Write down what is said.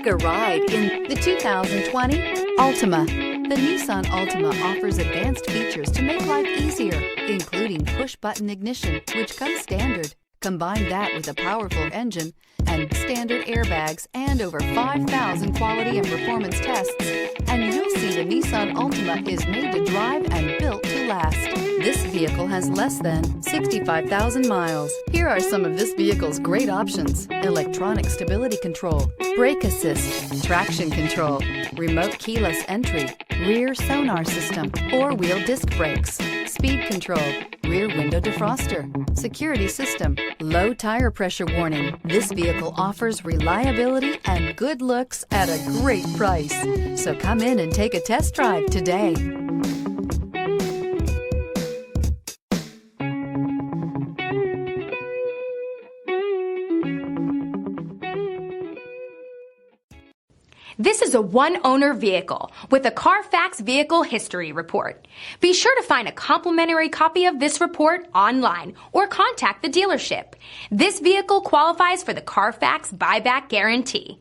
Take a ride in the 2020 Altima. The Nissan Altima offers advanced features to make life easier, including push-button ignition, which comes standard. Combine that with a powerful engine and standard airbags and over 5,000 quality and performance tests, and you'll see the Nissan Altima is made to drive and built to last. This vehicle has less than 65,000 miles. Here are some of this vehicle's great options: electronic stability control, brake assist, traction control, remote keyless entry, rear sonar system, four-wheel disc brakes, speed control, rear window defroster, security system, low tire pressure warning. This vehicle offers reliability and good looks at a great price. So come in and take a test drive today. This is a one-owner vehicle with a Carfax Vehicle History Report. Be sure to find a complimentary copy of this report online or contact the dealership. This vehicle qualifies for the Carfax Buyback Guarantee.